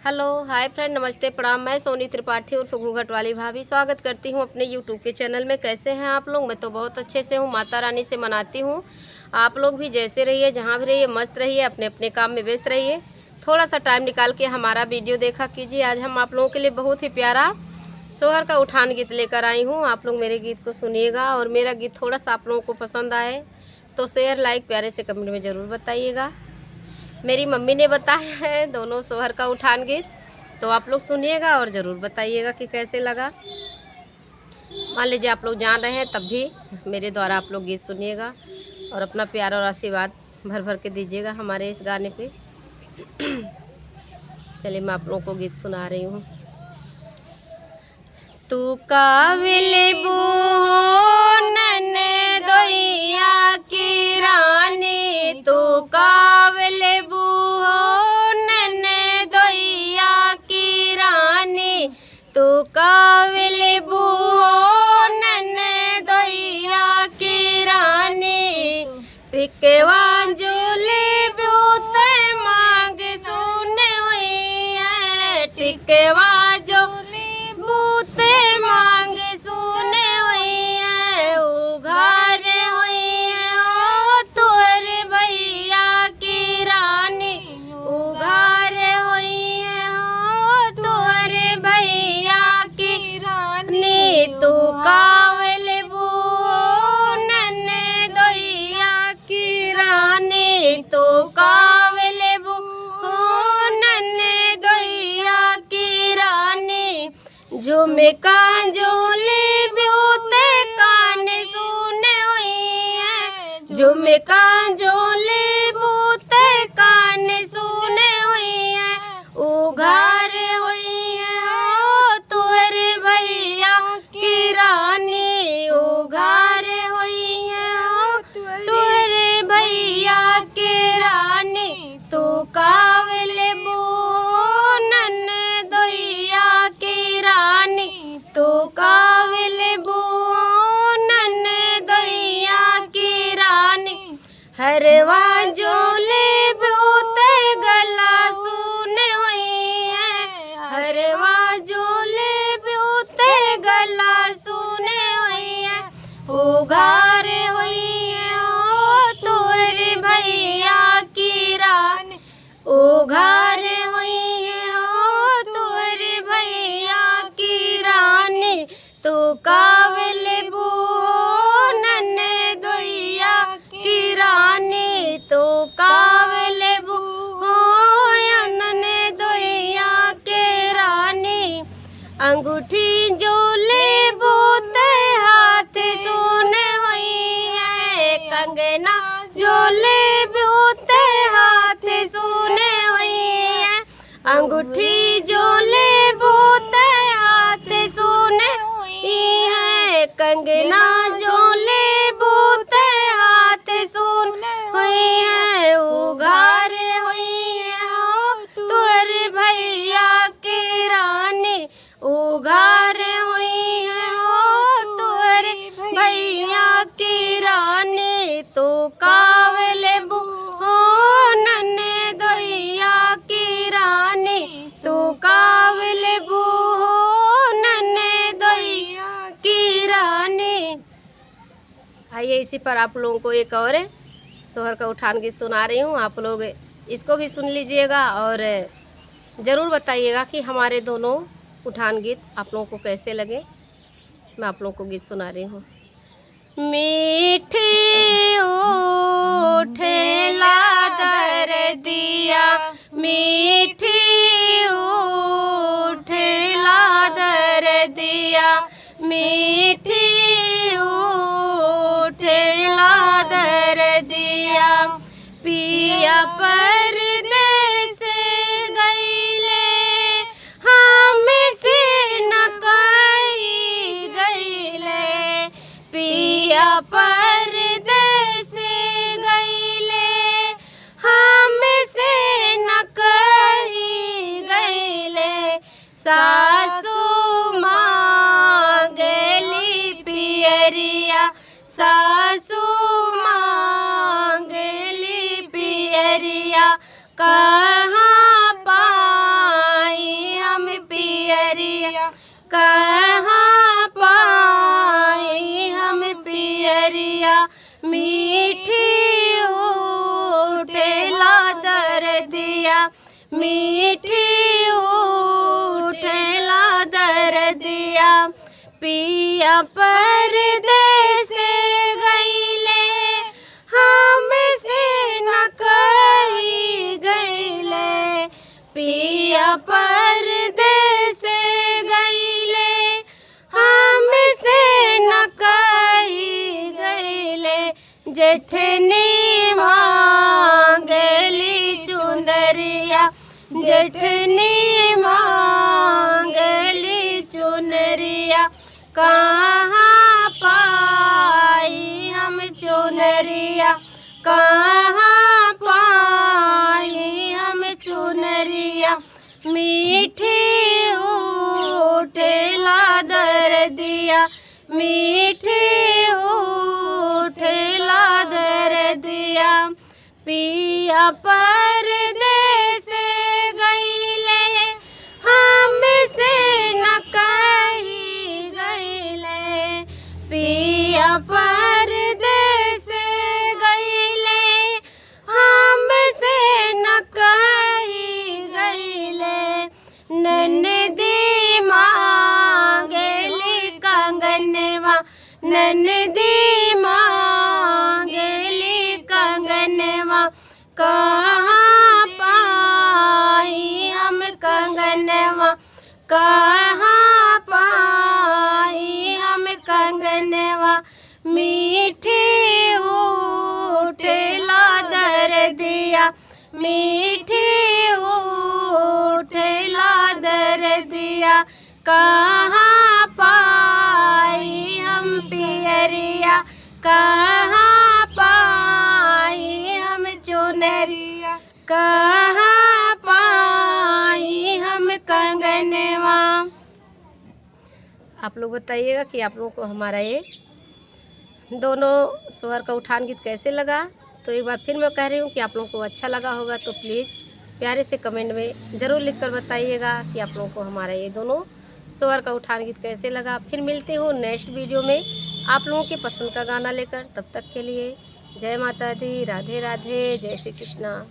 Hello hi friend, नमस्ते प्रणाम। मैं सोनी त्रिपाठी उर्फ घूंघट वाली भाभी स्वागत करती हूं अपने यूट्यूब के चैनल में। कैसे हैं आप लोग? मैं तो बहुत अच्छे से हूं, माता रानी से मनाती हूं। आप लोग भी जैसे रहिए, जहां भी रहिए, मस्त रहिए, अपने अपने काम में व्यस्त रहिए। थोड़ा सा टाइम निकाल के हमारा वीडियो देखा कीजिए। आज हम आप लोगों के लिए बहुत ही प्यारा सोहर का उठान गीत लेकर आई हूँ। आप लोग मेरे गीत को सुनिएगा और मेरा गीत थोड़ा सा आप लोगों को पसंद आए तो शेयर लाइक प्यारे से कमेंट में ज़रूर बताइएगा। मेरी मम्मी ने बताया है दोनों सोहर का उठान गीत, तो आप लोग सुनिएगा और ज़रूर बताइएगा कि कैसे लगा। मान लीजिए आप लोग जान रहे हैं तब भी मेरे द्वारा आप लोग गीत सुनिएगा और अपना प्यार और आशीर्वाद भर भर के दीजिएगा हमारे इस गाने पे। चलिए मैं आप लोगों को गीत सुना रही हूँ। तू काबिल नन्हे दोइया की रानी, तू काबिल नन्हे दोइया की रानी, तू काबिल नन्हे दोइया की रानी। टिकवा जुली ब्यूते मांग सुने हुई है, टिकवा जुली बूते मांग सुने हुई है। उघार हुई है ओ तुअर भैया की रानी, उघार हुई है ओ तुअर भैया की रानी। तू काबिल नन्हे दोइया की रानी, तू काबिल नन्हे दोइया की रानी। झुमका झूली ब्यूते कान सुने हुई है, झुमका झूली बूते कान सुने हुई है। उघार हुई है ओ तुअर भैया की रानी, उघार हुई है ओ तुअर भैया की रानी। तू काबिल नन्हे दोइया की रानी, तू काबिल नन्हे दोइया की रानी। हरवा झूले ब्यूते गला सुने हुई है, हरवा झूले ब्यूते गला सुने हुई है। उघार हुई है ओ तुअर भैया की रानी, उघार हुई है ओ तुअर भैया की रानी। तू काबिल नन्हे दोइया की रानी, तू काबिल नन्हे दोइया की रानी। अंगूठी झूले बूते हाथ सुने हुई है, कंगना झूले बूते हाथ सुने हुई है। अंगूठी झूले बूते हाथ सुने हुई है, कंगना झूले बूते हाथ सुने हुई है। उघार हुई है ओ तुअर भैया की रानी, उघार हुई है ओ तुअर भैया की रानी। तू काबिल नन्हे दोइया की रानी, तू काबिल नन्हे दोइया की रानी। आइए इसी पर आप लोगों को एक और सोहर का उठान गीत सुना रही हूँ। आप लोग इसको भी सुन लीजिएगा और ज़रूर बताइएगा कि हमारे दोनों उठान गीत आप लोगों को कैसे लगे। मैं आप लोगों को गीत सुना रही हूँ। मीठी उठेला दर्दिया, मीठी उठेला दर्दिया, मीठी उठेला दर्दिया। पिया परदेस गईले हमसे न कही गईले, पिया परदेस गईले हमसे न कही गईले। सासू मांगली पियरिया, सासू मांगली पियरिया। कहाँ पाई कहाँ पाई हम पियरिया मीठी उठेला दर्दिया मीठी उठेला दर्दिया पिया परदेस गईले हमसे न कही गईले पिया परदेस गईले हमसे न कही गईले जेठनी मांगली चुनरिया जेठनी मांगली चुनरिया कहाँ पाई हम चुनरिया कहाँ पाई हम चुनरिया मीठी उठेला दर्दिया मीठी उठेला दर्दिया पिया परदेस गईले हमसे न कही गईले पिया परदेस गईले हमसे न कही गईले ननदी मांगली कंगनवा ननदी मांगली कंगनवा कहाँ पाई हम कंगनवा कहाँ पाई हम कंगनवा मीठी उठेला दर्दिया मीठी उठेला दर्दिया कहाँ पाई हम पियरिया कहाँ पाई हम चुनरिया कहाँ पाई हम कंगनवा। आप लोग बताइएगा कि आप लोगों को हमारा ये दोनों स्वर का उठान गीत कैसे लगा। तो एक बार फिर मैं कह रही हूँ कि आप लोगों को अच्छा लगा होगा तो प्लीज़ प्यारे से कमेंट में ज़रूर लिखकर बताइएगा कि आप लोगों को हमारा ये दोनों स्वर का उठान गीत कैसे लगा। फिर मिलती हूँ नेक्स्ट वीडियो में आप लोगों के पसंद का गाना लेकर। तब तक के लिए जय माता दी, राधे राधे, जय श्री कृष्णा।